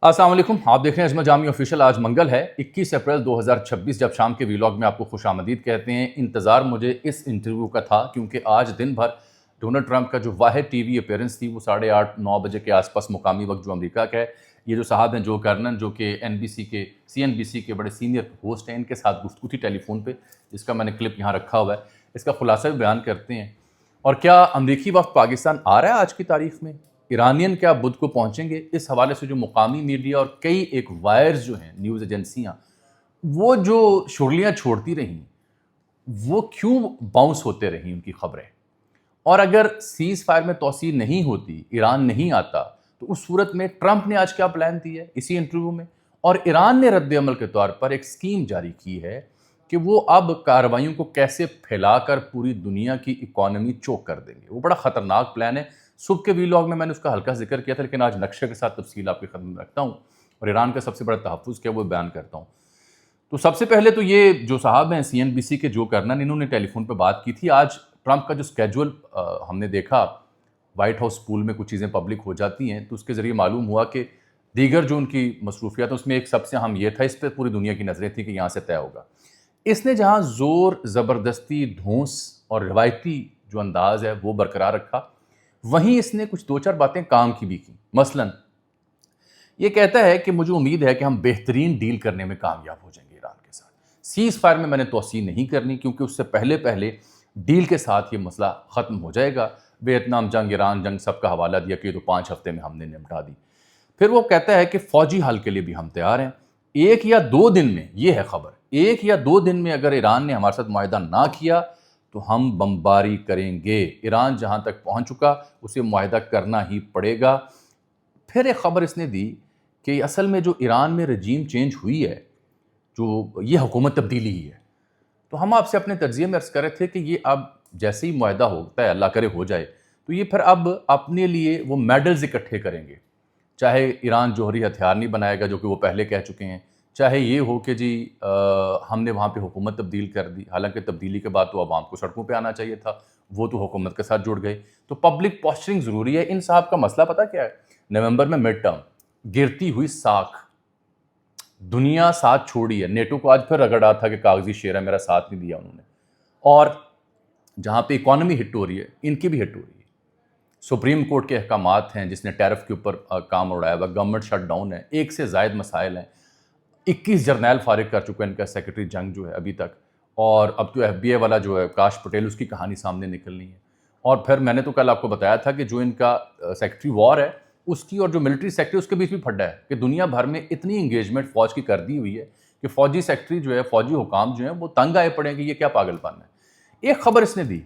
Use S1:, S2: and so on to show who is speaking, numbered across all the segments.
S1: السلام علیکم، آپ دیکھ رہے ہیں عظمت جامی آفیشیل۔ آج منگل ہے 21 اپریل 2026۔ جب شام کے ویلاگ میں آپ کو خوش آمدید کہتے ہیں۔ انتظار مجھے اس انٹرویو کا تھا کیونککہ آج دن بھر ڈونلڈ ٹرمپ کا جو واحد ٹی وی اپیرنس تھی وہ 8:30-9 بجے کے آس پاس مقامی وقت جو امریکہ کا ہے، یہ جو صاحب ہیں جو کرنن، جو کہ CNBC کے بڑے سینئر ہوسٹ ہیں، ان کے ساتھ گفتگو تھی ٹیلی فون پہ، جس کا میں نے کلپ یہاں رکھا ہوا ہے۔ اس کا خلاصہ بھی بیان کرتے ہیں۔ اور کیا امریکی وفد پاکستان آ رہا ہے آج کی تاریخ میں؟ ایرانین کیا بدھ کو پہنچیں گے؟ اس حوالے سے جو مقامی میڈیا اور کئی ایک وائرز جو ہیں، نیوز ایجنسیاں، وہ جو شرلیاں چھوڑتی رہیں، وہ کیوں باؤنس ہوتے رہیں ان کی خبریں؟ اور اگر سیز فائر میں توسیع نہیں ہوتی، ایران نہیں آتا، تو اس صورت میں ٹرمپ نے آج کیا پلان دی ہے اسی انٹرویو میں؟ اور ایران نے رد عمل کے طور پر ایک سکیم جاری کی ہے کہ وہ اب کارروائیوں کو کیسے پھیلا کر پوری دنیا کی اکانومی چوک کر دیں گے۔ وہ بڑا خطرناک پلان ہے۔ صبح کے ویلاگ میں نے اس کا ہلکا ذکر کیا تھا، لیکن آج نقشے کے ساتھ تفصیل آپ کی خدمت میں رکھتا ہوں اور ایران کا سب سے بڑا تحفظ کیا وہ بیان کرتا ہوں۔ تو سب سے پہلے تو یہ جو صاحب ہیں CNBC کے جو کرنن، انہوں نے ٹیلی فون پہ بات کی تھی۔ آج ٹرمپ کا جو اسکیجول ہم نے دیکھا، وائٹ ہاؤس پول میں کچھ چیزیں پبلک ہو جاتی ہیں، تو اس کے ذریعے معلوم ہوا کہ دیگر جو ان کی مصروفیات ہیں اس میں ایک سب سے اہم یہ تھا، اس پہ پوری دنیا کی نظریں تھیں کہ یہاں سے طے ہوگا۔ اس نے جہاں زور، زبردستی، دھونس اور روایتی جو انداز ہے وہ برقرار رکھا، وہیں اس نے کچھ دو چار باتیں کام کی بھی کی۔ مثلاً یہ کہتا ہے کہ مجھے امید ہے کہ ہم بہترین ڈیل کرنے میں کامیاب ہو جائیں گے ایران کے ساتھ۔ سیز فائر میں نے توسیع نہیں کرنی کیونکہ اس سے پہلے ڈیل کے ساتھ یہ مسئلہ ختم ہو جائے گا۔ ویتنام جنگ، ایران جنگ، سب کا حوالہ دیا کہ یہ تو 5 ہفتے میں ہم نے نمٹا دی۔ پھر وہ کہتا ہے کہ فوجی حل کے لیے بھی ہم تیار ہیں۔ 1 یا 2 دن میں، یہ ہے خبر، 1 یا 2 دن میں اگر ایران نے ہمارے ساتھ معاہدہ نہ کیا تو ہم بمباری کریں گے۔ ایران جہاں تک پہنچ چکا اسے معاہدہ کرنا ہی پڑے گا۔ پھر ایک خبر اس نے دی کہ اصل میں جو ایران میں رجیم چینج ہوئی ہے، جو یہ حکومت تبدیلی ہی ہے، تو ہم آپ سے اپنے تجزیے میں عرض کر رہے تھے کہ یہ اب جیسے ہی معاہدہ ہوتا ہے، اللہ کرے ہو جائے، تو یہ پھر اب اپنے لیے وہ میڈلز اکٹھے کریں گے۔ چاہے ایران جوہری ہتھیار نہیں بنائے گا، جو کہ وہ پہلے کہہ چکے ہیں، چاہے یہ ہو کہ جی ہم نے وہاں پہ حکومت تبدیل کر دی، حالانکہ تبدیلی کے بعد تو عوام کو سڑکوں پہ آنا چاہیے تھا، وہ تو حکومت کے ساتھ جڑ گئے۔ تو پبلک پوسچرنگ ضروری ہے۔ ان صاحب کا مسئلہ پتہ کیا ہے؟ نومبر میں مڈ ٹرم، گرتی ہوئی ساکھ، دنیا ساتھ چھوڑی ہے۔ نیٹو کو آج پھر رگڑا تھا کہ کاغذی شیر ہے، میرا ساتھ نہیں دیا انہوں نے۔ اور جہاں پہ اکانومی ہٹ ہو رہی ہے، ان کی بھی ہٹ ہو رہی ہے۔ سپریم کورٹ کے احکامات ہیں جس نے ٹیرف کے اوپر کام اڑایا ہوا، گورنمنٹ شٹ ڈاؤن ہے، 1 سے زائد مسائل ہیں، 21 جرنیل فارغ کر چکا ہے ان کا سیکرٹری جنگ جو ہے ابھی تک، اور اب تو FBI والا جو ہے کاش پٹیل، اس کی کہانی سامنے نکلنی ہے۔ اور پھر میں نے تو کل آپ کو بتایا تھا کہ جو ان کا سیکرٹری وار ہے، اس کی اور جو ملٹری سیکرٹری، اس کے بیچ بھی پھڈا ہے کہ دنیا بھر میں اتنی انگیجمنٹ فوج کی کر دی ہوئی ہے کہ فوجی سیکرٹری جو ہے، فوجی حکام جو ہیں، وہ تنگ آئے پڑے ہیں کہ یہ کیا پاگل پن ہے۔ ایک خبر اس نے دی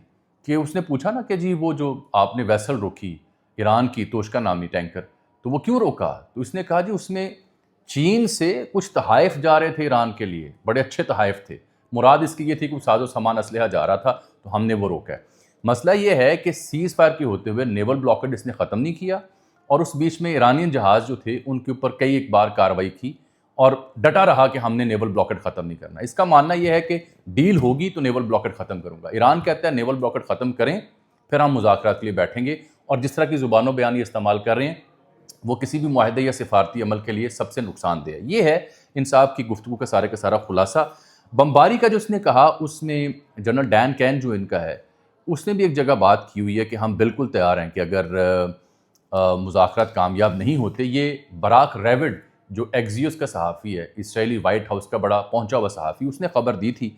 S1: کہ اس نے پوچھا نا کہ جی وہ جو آپ نے ویسل روکی ایران کی، توشکا نامی ٹینکر، تو وہ کیوں روکا؟ تو اس نے کہا جی اس میں چین سے کچھ تحائف جا رہے تھے ایران کے لیے، بڑے اچھے تحائف تھے، مراد اس کی یہ تھی کہ ساز و سامان اسلحہ جا رہا تھا، تو ہم نے وہ روکا ہے۔ مسئلہ یہ ہے کہ سیز فائر کے ہوتے ہوئے نیول بلاکڈ اس نے ختم نہیں کیا، اور اس بیچ میں ایرانین جہاز جو تھے ان کے اوپر کئی ایک بار کارروائی کی، اور ڈٹا رہا کہ ہم نے نیول بلاکڈ ختم نہیں کرنا۔ اس کا ماننا یہ ہے کہ ڈیل ہوگی تو نیول بلاکڈ ختم کروں گا۔ ایران کہتا ہے نیول بلاکڈ ختم کریں پھر ہم مذاکرات کے لیے بیٹھیں گے، اور جس طرح کی زبان و بیان یہ استعمال کر رہے ہیں وہ کسی بھی معاہدے یا سفارتی عمل کے لیے سب سے نقصان دہ ہے۔ یہ ہے ان صاحب کی گفتگو کا سارا خلاصہ۔ بمباری کا جو اس نے کہا، اس میں جنرل ڈین کین جو ان کا ہے، اس نے بھی ایک جگہ بات کی ہوئی ہے کہ ہم بالکل تیار ہیں کہ اگر مذاکرات کامیاب نہیں ہوتے۔ یہ براک ریوڈ جو ایکزیوس کا صحافی ہے، اسرائیلی وائٹ ہاؤس کا بڑا پہنچا ہوا صحافی، اس نے خبر دی تھی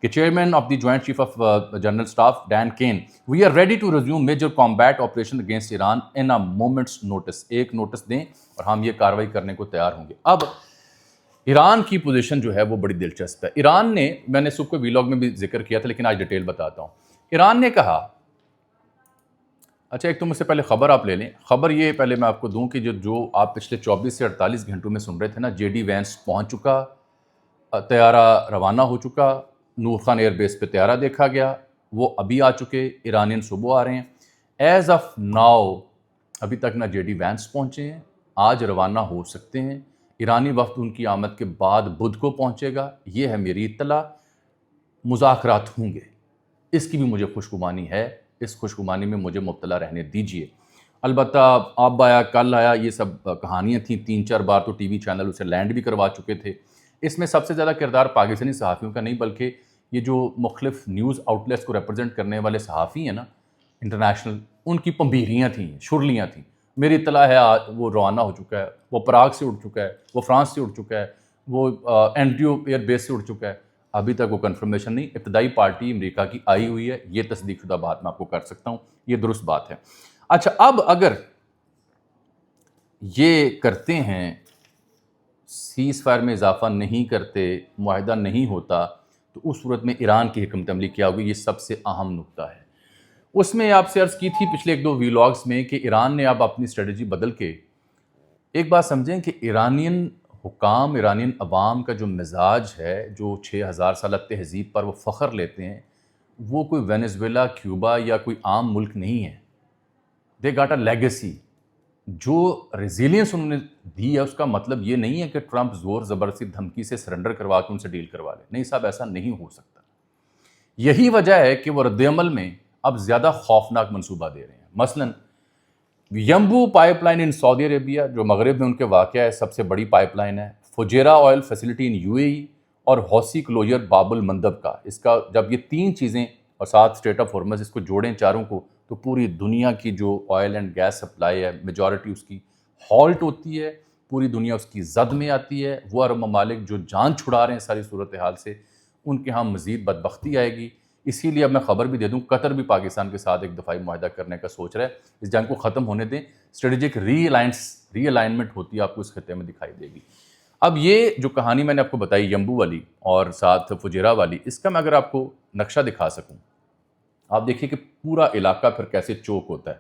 S1: کہ chairman of the joint chief of general staff Dan Caine, we are ready to resume major combat operation against Iran in a moments notice. ایک نوٹس دیں اور ہم یہ کارروائی کرنے کو تیار ہوں گے۔ اب ایران کی پوزیشن جو ہے وہ بڑی دلچسپ ہے۔ ایران نے، میں نے صبح کو ویلاگ میں بھی ذکر کیا تھا لیکن آج ڈیٹیل بتاتا ہوں۔ ایران نے کہا، اچھا ایک تو مجھ سے پہلے خبر آپ لے لیں۔ خبر یہ پہلے میں آپ کو دوں کہ جو آپ پچھلے 24 سے 48 گھنٹوں میں سن رہے تھے نا، JD وینس پہنچ چکا، طیارہ روانہ ہو چکا، نور خان ایئر بیس پہ طیارہ دیکھا گیا، وہ ابھی آ چکے، ایرانین صبح آ رہے ہیں۔ ایز آف ناؤ ابھی تک نہ JD وینس پہنچے ہیں، آج روانہ ہو سکتے ہیں۔ ایرانی وفد ان کی آمد کے بعد بدھ کو پہنچے گا، یہ ہے میری اطلاع۔ مذاکرات ہوں گے، اس کی بھی مجھے خوشگمانی ہے، اس خوشگمانی میں مجھے مبتلا رہنے دیجیے۔ البتہ اب آیا کل آیا یہ سب کہانیاں تھیں، 3-4 بار تو ٹی وی چینل اسے لینڈ بھی کروا چکے تھے. اس میں سب سے زیادہ کردار پاکستانی صحافیوں کا نہیں بلکہ یہ جو مختلف نیوز آؤٹلیٹس کو ریپرزینٹ کرنے والے صحافی ہیں نا انٹرنیشنل، ان کی پمبیریاں تھیں، شرلیاں تھیں. میری اطلاع ہے وہ روانہ ہو چکا ہے، وہ پراگ سے اڑ چکا ہے، وہ فرانس سے اڑ چکا ہے، وہ اینڈریو ایئر بیس سے اڑ چکا ہے. ابھی تک وہ کنفرمیشن نہیں. ابتدائی پارٹی امریکہ کی آئی ہوئی ہے، یہ تصدیق شدہ بات میں آپ کو کر سکتا ہوں، یہ درست بات ہے. اچھا، اب اگر یہ کرتے ہیں، سیز فائر میں اضافہ نہیں کرتے، معاہدہ نہیں ہوتا، تو اس صورت میں ایران کی حکمت عملی کیا ہوگی؟ یہ سب سے اہم نکتہ ہے. اس میں آپ سے عرض کی تھی پچھلے 1-2 ویلاگز میں کہ ایران نے اب اپنی اسٹریٹجی بدل کے ایک بات سمجھیں کہ ایرانین حکام، ایرانین عوام کا جو مزاج ہے، جو 6000 سالہ تہذیب پر وہ فخر لیتے ہیں، وہ کوئی وینزویلا، کیوبا یا کوئی عام ملک نہیں ہے. They got a legacy. جو ریزیلینس انہوں نے دی ہے اس کا مطلب یہ نہیں ہے کہ ٹرمپ زور زبردستی دھمکی سے سرنڈر کروا کے ان سے ڈیل کروا لے. نہیں صاحب، ایسا نہیں ہو سکتا. یہی وجہ ہے کہ وہ رد عمل میں اب زیادہ خوفناک منصوبہ دے رہے ہیں. مثلاً ینبو پائپ لائن ان سعودی عربیہ، جو مغرب میں ان کے واقع ہے، سب سے بڑی پائپ لائن ہے. Fujairah oil facility in U A E, اور حوثی کلوجر باب المندب کا. اس کا جب یہ 3 چیزیں اور ساتھ اسٹریٹ آف ہارمز اس کو جوڑیں چاروں کو، تو پوری دنیا کی جو آئل اینڈ گیس سپلائی ہے میجورٹی اس کی ہالٹ ہوتی ہے، پوری دنیا اس کی زد میں آتی ہے. وہ عرب ممالک جو جان چھڑا رہے ہیں ساری صورتحال سے، ان کے ہاں مزید بدبختی آئے گی. اسی لیے اب میں خبر بھی دے دوں، قطر بھی پاکستان کے ساتھ ایک دفاعی معاہدہ کرنے کا سوچ رہا ہے. اس جنگ کو ختم ہونے دیں، اسٹریٹجک ری الائنمنٹ ہوتی ہے آپ کو اس خطے میں دکھائی دے گی. اب یہ جو کہانی میں نے آپ کو بتائی ینبو والی اور ساتھ فجیرہ والی، اس کا میں اگر آپ کو نقشہ دکھا سکوں، آپ دیکھیں کہ پورا علاقہ پھر کیسے چوک ہوتا ہے.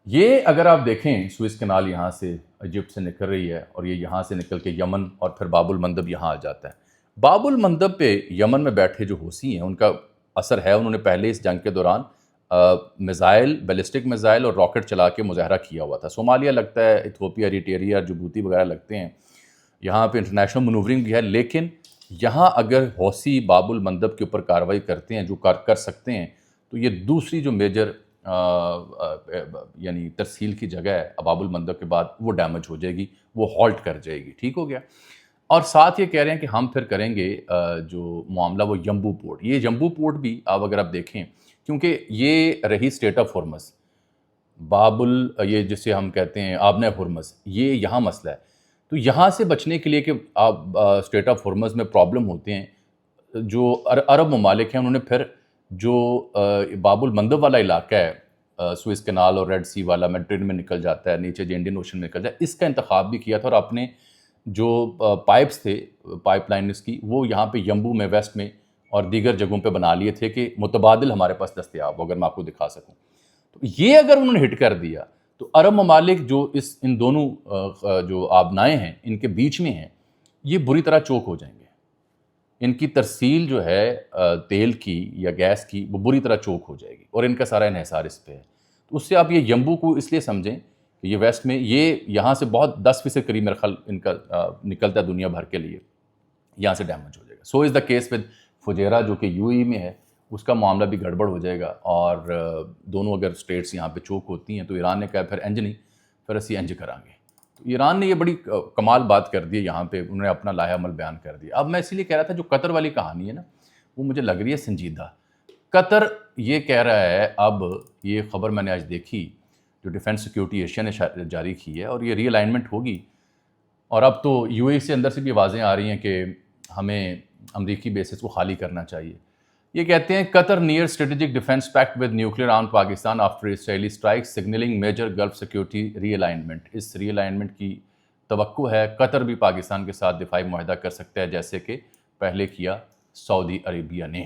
S1: یہ اگر آپ دیکھیں سوئس کنال یہاں سے ایجپٹ سے نکل رہی ہے، اور یہ یہاں سے نکل کے یمن اور پھر باب المندب یہاں آ جاتا ہے. باب المندب پہ یمن میں بیٹھے جو حوثی ہیں ان کا اثر ہے. انہوں نے پہلے اس جنگ کے دوران میزائل، بیلسٹک میزائل اور راکٹ چلا کے مظاہرہ کیا ہوا تھا. صومالیہ لگتا ہے، ایتھوپیا، ایریٹریا، جبوتی وغیرہ لگتے ہیں. یہاں پہ انٹرنیشنل منورنگ بھی ہے. لیکن یہاں اگر حوثی باب المندب کے اوپر کارروائی کرتے ہیں، جو کر سکتے ہیں، تو یہ دوسری جو میجر یعنی ترسیل کی جگہ ہے باب المندب کے بعد، وہ ڈیمیج ہو جائے گی، وہ ہالٹ کر جائے گی. ٹھیک ہو گیا. اور ساتھ یہ کہہ رہے ہیں کہ ہم پھر کریں گے جو معاملہ وہ ینبو پورٹ. یہ ینبو پورٹ بھی اگر آپ دیکھیں، کیونکہ یہ رہی اسٹریٹ آف ہارمز، یہ جسے ہم کہتے ہیں آبنہ ہرمز، یہ یہاں مسئلہ ہے. تو یہاں سے بچنے کے لیے کہ آپ اسٹریٹ آف ہارمز میں پرابلم ہوتے ہیں، جو عرب ممالک ہیں انہوں نے پھر جو باب المندب والا علاقہ ہے، سوئس کنال اور ریڈ سی والا میڈیٹرینین میں نکل جاتا ہے، نیچے جو انڈین اوشن میں نکل جاتا ہے، اس کا انتخاب بھی کیا تھا. اور اپنے جو پائپس تھے، پائپ لائنز کی، وہ یہاں پہ ینبو میں، ویسٹ میں اور دیگر جگہوں پہ بنا لیے تھے کہ متبادل ہمارے پاس دستیاب ہو. اگر میں آپ کو دکھا سکوں تو یہ اگر انہوں نے ہٹ کر دیا تو عرب ممالک جو ان دونوں جو آبنائیں ہیں ان کے بیچ میں ہیں، یہ بری طرح چوک ہو جائیں گے. ان کی ترسیل جو ہے تیل کی یا گیس کی، وہ بری طرح چوک ہو جائے گی، اور ان کا سارا انحصار اس پہ ہے. تو اس سے آپ یہ ینبو کو اس لیے سمجھیں کہ یہ ویسٹ میں، یہ یہاں سے بہت 10% قریب میرا خیال ان کا نکلتا ہے دنیا بھر کے لیے، یہاں سے ڈیمیج ہو جائے گا. سو از دا کیس ود فجیرہ جو کہ یو ای میں ہے، اس کا معاملہ بھی گڑبڑ ہو جائے گا. اور دونوں اگر اسٹیٹس یہاں پہ چوک ہوتی ہیں تو ایران نے کہا پھر انج نہیں، پھر اسی انج کریں گے. تو ایران نے یہ بڑی کمال بات کر دی ہے یہاں پہ، انہوں نے اپنا لاہے عمل بیان کر دیا. اب میں اسی لیے کہہ رہا تھا جو قطر والی کہانی ہے نا، وہ مجھے لگ رہی ہے سنجیدہ. قطر یہ کہہ رہا ہے، اب یہ خبر میں نے آج دیکھی جو ڈیفنس سیکیورٹی ایشیا نے جاری کی ہے، اور یہ ری الائنمنٹ ہوگی. اور اب تو یو اے سے اندر سے بھی آوازیں آ رہی ہیں کہ ہمیں امریکی بیسز کو خالی کرنا چاہیے. یہ کہتے ہیں Qatar near strategic defence pact with nuclear arm Pakistan after Israeli strike signalling major Gulf security realignment. اس ری الائنمنٹ کی توقع ہے قطر بھی پاکستان کے ساتھ دفاعی معاہدہ کر سکتا ہے، جیسے کہ پہلے کیا سعودی عربیہ نے.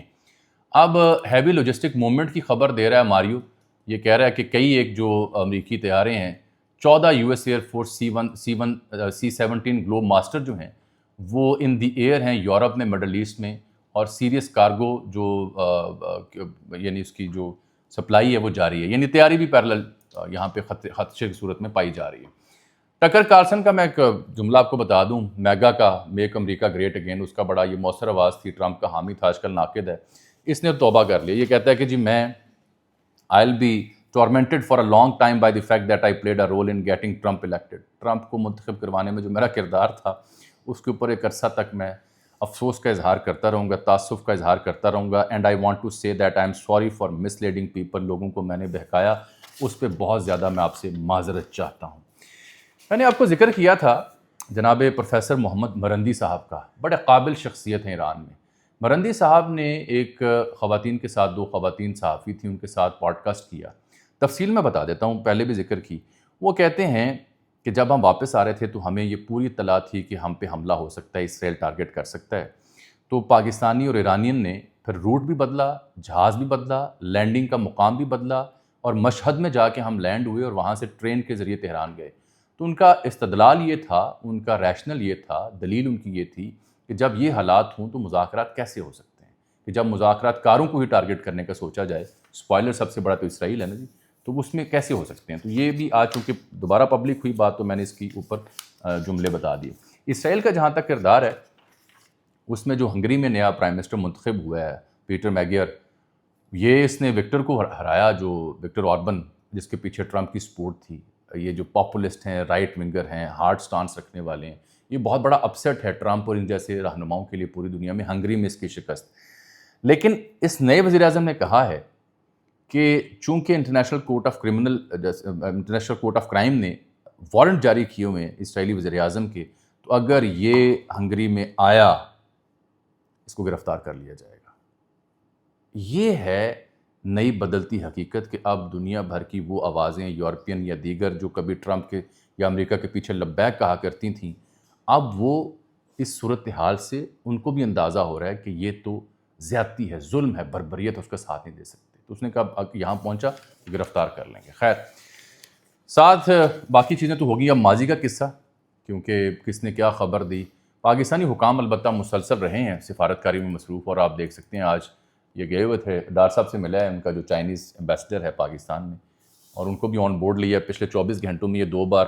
S1: اب ہیوی لاجسٹک موومنٹ کی خبر دے رہا ہے ماریو. یہ کہہ رہا ہے کہ کئی ایک جو امریکی طیارے ہیں، 14 U S air force C-17 Globe master جو ہیں، وہ ان دی ایئر ہیں یورپ میں، مڈل ایسٹ میں. اور سیریس کارگو جو یعنی اس کی جو سپلائی ہے وہ جاری ہے، یعنی تیاری بھی پیرلل یہاں پہ خدشے کی صورت میں پائی جا رہی ہے. ٹکر کارلسن کا میں ایک جملہ آپ کو بتا دوں، میگا کا میک امریکہ گریٹ اگین، اس کا بڑا یہ مؤثر آواز تھی، ٹرمپ کا حامی تھا، آج کل ناقد ہے. اس نے توبہ کر لیا. یہ کہتا ہے کہ جی میں I'll be tormented for a long time by the fact that I played a role in getting Trump elected. Trump کو منتخب کروانے میں جو میرا کردار تھا اس کے اوپر ایک عرصہ تک میں افسوس کا اظہار کرتا رہوں گا, تاسف کا اظہار کرتا رہوں گا. اینڈ آئی وانٹ ٹو سے that I am sorry for miss leading people. لوگوں کو میں نے بہکایا, اس پہ بہت زیادہ میں آپ سے معذرت چاہتا ہوں. میں نے آپ کو ذکر کیا تھا جناب پروفیسر محمد مرندی صاحب کا, بڑے قابل شخصیت ہیں ایران میں. مرندی صاحب نے ایک خواتین کے ساتھ, 2 خواتین صحافی تھیں, ان کے ساتھ پوڈ کاسٹ کیا. تفصیل میں بتا دیتا ہوں, پہلے بھی ذکر کی. وہ کہتے ہیں کہ جب ہم واپس آ رہے تھے تو ہمیں یہ پوری اطلاع تھی کہ ہم پہ حملہ ہو سکتا ہے, اسرائیل ٹارگٹ کر سکتا ہے. تو پاکستانی اور ایرانین نے پھر روٹ بھی بدلا, جہاز بھی بدلا, لینڈنگ کا مقام بھی بدلا, اور مشہد میں جا کے ہم لینڈ ہوئے اور وہاں سے ٹرین کے ذریعے تہران گئے. تو ان کا استدلال یہ تھا, ان کا ریشنل یہ تھا, دلیل ان کی یہ تھی کہ جب یہ حالات ہوں تو مذاکرات کیسے ہو سکتے ہیں, کہ جب مذاکرات کاروں کو ہی ٹارگٹ کرنے کا سوچا جائے, اسپوائلر سب سے بڑا تو اسرائیل ہے نا جی, تو اس میں کیسے ہو سکتے ہیں. تو یہ بھی آج چونکہ دوبارہ پبلک ہوئی بات تو میں نے اس کی اوپر جملے بتا دیے. اسرائیل کا جہاں تک کردار ہے, اس میں جو ہنگری میں نیا پرائم منسٹر منتخب ہوا ہے پیٹر میگیئر, یہ اس نے وکٹر کو ہرایا, جو وکٹر آربن جس کے پیچھے ٹرمپ کی سپورٹ تھی. یہ جو پاپولسٹ ہیں, رائٹ ونگر ہیں, ہارڈ سٹانس رکھنے والے ہیں, یہ بہت بڑا اپسیٹ ہے ٹرمپ اور ان جیسے رہنماؤں کے لیے پوری دنیا میں. ہنگری میں اس کی شکست. لیکن اس نئے وزیر اعظم نے کہا ہے کہ چونکہ انٹرنیشنل کورٹ آف کرائم نے وارنٹ جاری کیے ہوئے ہیں اسرائیلی وزیر اعظم کے, تو اگر یہ ہنگری میں آیا اس کو گرفتار کر لیا جائے گا. یہ ہے نئی بدلتی حقیقت کہ اب دنیا بھر کی وہ آوازیں, یورپین یا دیگر, جو کبھی ٹرمپ کے یا امریکہ کے پیچھے لبیک کہا کرتی تھیں, اب وہ اس صورتحال سے ان کو بھی اندازہ ہو رہا ہے کہ یہ تو زیادتی ہے, ظلم ہے, بربریت, اس کا ساتھ نہیں دے سکتے. تو اس نے کہا یہاں پہنچا گرفتار کر لیں گے. خیر, ساتھ باقی چیزیں تو ہوگی. اب ماضی کا قصہ, کیونکہ کس نے کیا خبر دی. پاکستانی حکام البتہ مسلسل رہے ہیں سفارتکاری میں مصروف, اور آپ دیکھ سکتے ہیں آج یہ گئے ہوئے تھے, ڈار صاحب سے ملا ہے ان کا جو چائنیز ایمبیسڈر ہے پاکستان میں, اور ان کو بھی آن بورڈ لیا. پچھلے 24 گھنٹوں میں یہ 2 بار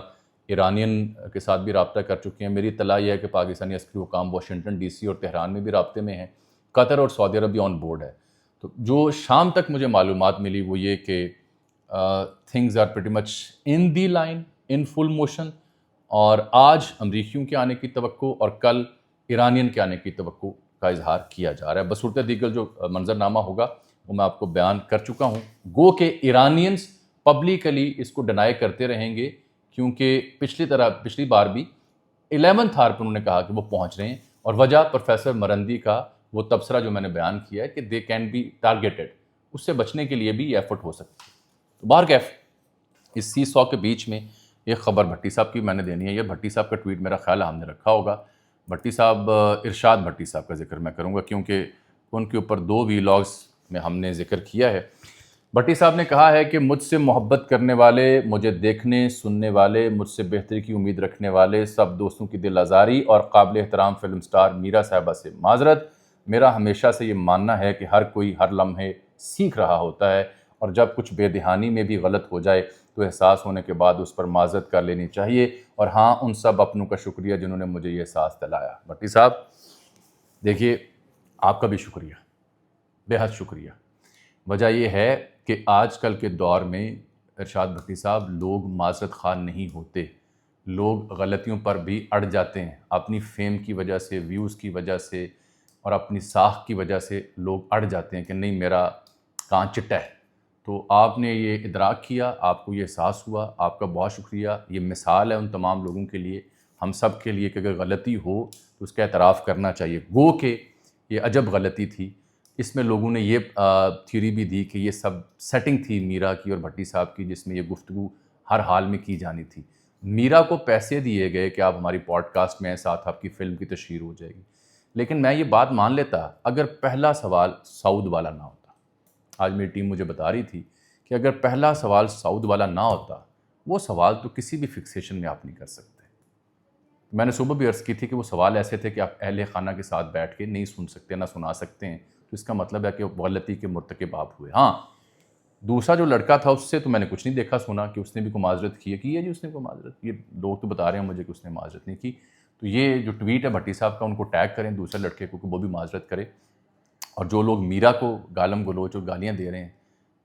S1: ایرانین کے ساتھ بھی رابطہ کر چکے ہیں. میری اطلاع یہ ہے کہ پاکستانی عسکری حکام واشنگٹن ڈی سی اور تہران میں بھی رابطے میں ہیں. قطر اور سعودی عرب بھی آن بورڈ ہے. تو جو شام تک مجھے معلومات ملی وہ یہ کہ things are pretty much in the line, in full motion, اور آج امریکیوں کے آنے کی توقع اور کل ایرانین کے آنے کی توقع کا اظہار کیا جا رہا ہے. بصورت دیگر جو منظرنامہ ہوگا وہ میں آپ کو بیان کر چکا ہوں. گو کہ ایرانینز پبلکلی اس کو ڈینائی کرتے رہیں گے, کیونکہ پچھلی بار بھی 11th آور پر انہوں نے کہا کہ وہ پہنچ رہے ہیں, اور وجہ پروفیسر مرندی کا وہ تبصرہ جو میں نے بیان کیا ہے کہ دے کین بی ٹارگیٹڈ, اس سے بچنے کے لیے بھی یہ ایفرٹ ہو سکتی ہے. تو بہرکیف اس سی سو کے بیچ میں ایک خبر بھٹی صاحب کی میں نے دینی ہے. یہ بھٹی صاحب کا ٹویٹ میرا خیال ہے ہم نے رکھا ہوگا. بھٹی صاحب, ارشاد بھٹی صاحب کا ذکر میں کروں گا کیونکہ ان کے اوپر 2 ویلاگز میں ہم نے ذکر کیا ہے. بھٹی صاحب نے کہا ہے کہ مجھ سے محبت کرنے والے, مجھے دیکھنے سننے والے, مجھ سے بہتری کی امید رکھنے والے سب دوستوں کی دل آزاری اور قابل احترام فلم سٹار میرا صاحبہ سے معذرت. میرا ہمیشہ سے یہ ماننا ہے کہ ہر کوئی ہر لمحے سیکھ رہا ہوتا ہے, اور جب کچھ بے دہانی میں بھی غلط ہو جائے تو احساس ہونے کے بعد اس پر معذرت کر لینی چاہیے. اور ہاں, ان سب اپنوں کا شکریہ جنہوں نے مجھے یہ احساس دلایا. بھٹی صاحب دیکھیے, آپ کا بھی شکریہ, بے حد شکریہ. وجہ یہ ہے کہ آج کل کے دور میں ارشاد بھٹی صاحب لوگ معذرت خواہ نہیں ہوتے. لوگ غلطیوں پر بھی اڑ جاتے ہیں, اپنی فیم کی وجہ سے, ویوز کی وجہ سے اور اپنی ساکھ کی وجہ سے لوگ اڑ جاتے ہیں کہ نہیں میرا کان چٹا ہے. تو آپ نے یہ ادراک کیا, آپ کو یہ احساس ہوا, آپ کا بہت شکریہ. یہ مثال ہے ان تمام لوگوں کے لیے, ہم سب کے لیے, کہ اگر غلطی ہو تو اس کا اعتراف کرنا چاہیے. گو کہ یہ عجب غلطی تھی. اس میں لوگوں نے یہ تھیوری بھی دی کہ یہ سب سیٹنگ تھی میرا کی اور بھٹی صاحب کی, جس میں یہ گفتگو ہر حال میں کی جانی تھی. میرا کو پیسے دیے گئے کہ آپ ہماری پوڈ کاسٹ میں, ساتھ آپ کی فلم کی تشہیر ہو جائے گی. لیکن میں یہ بات مان لیتا اگر پہلا سوال سعود والا نہ ہوتا. آج میری ٹیم مجھے بتا رہی تھی کہ اگر پہلا سوال سعود والا نہ ہوتا, وہ سوال تو کسی بھی فکسیشن میں آپ نہیں کر سکتے. میں نے صبح بھی عرض کی تھی کہ وہ سوال ایسے تھے کہ آپ اہل خانہ کے ساتھ بیٹھ کے نہیں سن سکتے, نہ سنا سکتے ہیں. تو اس کا مطلب ہے کہ غلطی کے مرتکب آپ ہوئے. ہاں, دوسرا جو لڑکا تھا اس سے تو میں نے کچھ نہیں دیکھا سنا کہ اس نے بھی کوئی معذرت کی ہے جی, اس نے کوئی معذرت. یہ لوگ تو بتا رہے ہیں مجھے کہ اس نے معذرت نہیں کی. تو یہ جو ٹویٹ ہے بھٹی صاحب کا, ان کو ٹیگ کریں دوسرے لڑکے کو کہ وہ بھی معذرت کرے. اور جو لوگ میرا کو گالم گلوچ اور گالیاں دے رہے ہیں,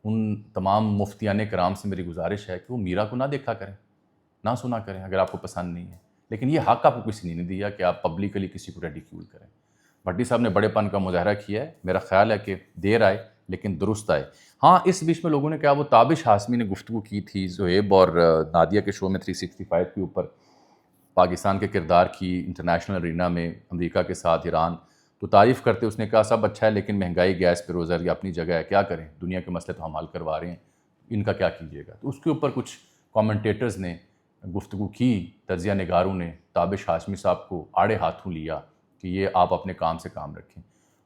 S1: ان تمام مفتیان کرام سے میری گزارش ہے کہ وہ میرا کو نہ دیکھا کریں، نہ سنا کریں اگر آپ کو پسند نہیں ہے، لیکن یہ حق آپ کو کسی نے نہیں دیا کہ آپ پبلکلی کسی کو ریڈیکیول کریں۔ بھٹی صاحب نے بڑے پن کا مظاہرہ کیا ہے، میرا خیال ہے کہ دیر آئے لیکن درست آئے۔ ہاں، اس بیچ میں لوگوں نے کہا وہ تابش ہاشمی نے گفتگو کی تھی زہیب اور نادیہ کے شو میں 365 کے اوپر، پاکستان کے کردار کی انٹرنیشنل ارینا میں امریکہ کے ساتھ ایران، تو تعریف کرتے اس نے کہا سب اچھا ہے لیکن مہنگائی، گیس، پیروزر یہ اپنی جگہ ہے، کیا کریں، دنیا کے مسئلے تو ہم حل کروا رہے ہیں، ان کا کیا کیجیے گا۔ تو اس کے اوپر کچھ کامنٹیٹرز نے گفتگو کی، تجزیہ نگاروں نے تابش ہاشمی صاحب کو آڑے ہاتھوں لیا کہ یہ آپ اپنے کام سے کام رکھیں۔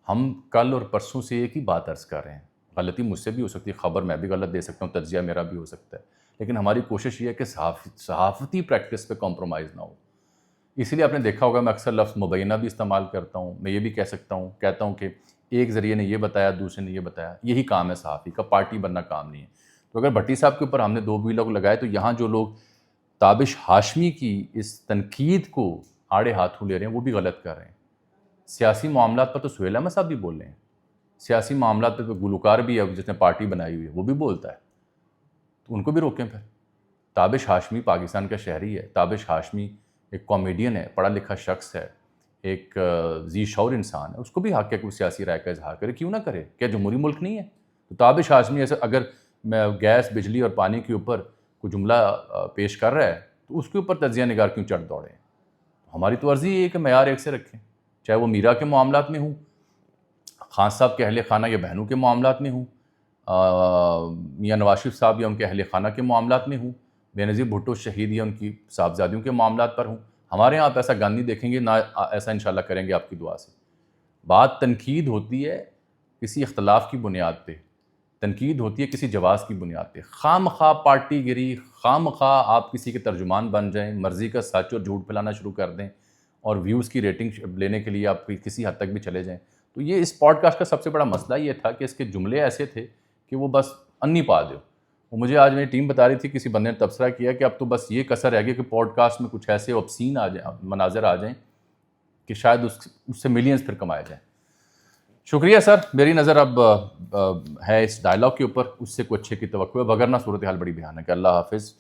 S1: ہم کل اور پرسوں سے ایک ہی بات عرض کر رہے ہیں، غلطی مجھ سے بھی ہو سکتی ہے، خبر میں بھی غلط دے سکتا ہوں، تجزیہ میرا بھی ہو سکتا ہے، لیکن ہماری کوشش یہ ہے کہ صحافتی پریکٹس پہ کمپرومائز نہ ہو۔ اسی لیے آپ نے دیکھا ہوگا میں اکثر لفظ مبینہ بھی استعمال کرتا ہوں، میں یہ بھی کہتا ہوں کہ ایک ذریعے نے یہ بتایا، دوسرے نے یہ بتایا، یہی کام ہے صحافی کا، پارٹی بننا کام نہیں ہے۔ تو اگر بھٹی صاحب کے اوپر ہم نے 2 ویلاگ لگائے تو یہاں جو لوگ تابش ہاشمی کی اس تنقید کو آڑے ہاتھوں لے رہے ہیں وہ بھی غلط کر رہے ہیں۔ سیاسی معاملات پر تو سہیل احمد صاحب بھی بول رہے ہیں، سیاسی معاملات پہ تو گلوکار بھی ہے جس نے پارٹی بنائی ہوئی ہے وہ بھی بولتا ہے، تو ان کو بھی روکیں پھر۔ تابش ہاشمی پاکستان کا شہری ہے، تابش ہاشمی ایک کامیڈین ہے، پڑھا لکھا شخص ہے، ایک ذی شعور انسان ہے، اس کو بھی حق ہے کہ وہ سیاسی رائے کا اظہار کرے، کیوں نہ کرے؟ کیا جمہوری ملک نہیں ہے؟ تو تابش ہاشمی ایسے اگر گیس، بجلی اور پانی کے اوپر کوئی جملہ پیش کر رہا ہے تو اس کے اوپر تجزیہ نگار کیوں چڑھ دوڑے ہیں؟ ہماری تو عرضی یہ ہے کہ معیار ایک سے رکھیں، چاہے وہ میرا کے معاملات میں ہوں، خان صاحب کے اہل خانہ یا بہنوں کے معاملات میں ہوں، میاں نواز شریف صاحب یا ان کے اہل خانہ کے معاملات میں ہوں، بے نظیر بھٹو شہید یا ان کی صاحبزادیوں کے معاملات پر ہوں۔ ہمارے یہاں آپ ایسا گان نہیں دیکھیں گے، نہ ایسا انشاءاللہ کریں گے آپ کی دعا سے۔ بات تنقید ہوتی ہے کسی اختلاف کی بنیاد پہ، تنقید ہوتی ہے کسی جواز کی بنیاد پہ۔ خواہ مخواہ پارٹی گری، خواہ مخواہ آپ کسی کے ترجمان بن جائیں، مرضی کا سچ اور جھوٹ پھیلانا شروع کر دیں اور ویوز کی ریٹنگ لینے کے لیے آپ کسی حد تک بھی چلے جائیں۔ تو یہ اس پوڈ کاسٹ کا سب سے بڑا مسئلہ یہ تھا کہ اس کے جملے ایسے تھے کہ وہ بس انی پا دو۔ وہ مجھے آج میری ٹیم بتا رہی تھی، کسی بندے نے تبصرہ کیا کہ اب تو بس یہ کسر رہ گیا کہ پوڈ کاسٹ میں کچھ ایسے obscene آ جائیں، مناظر آ جائیں کہ شاید اس سے ملینز پھر کمائے جائیں۔ شکریہ سر، میری نظر اب ہے اس ڈائلاگ کے اوپر، اس سے کوئی اچھے کی توقع ہے، وگرنہ صورتحال بڑی بھیانک ہے۔ اللہ حافظ۔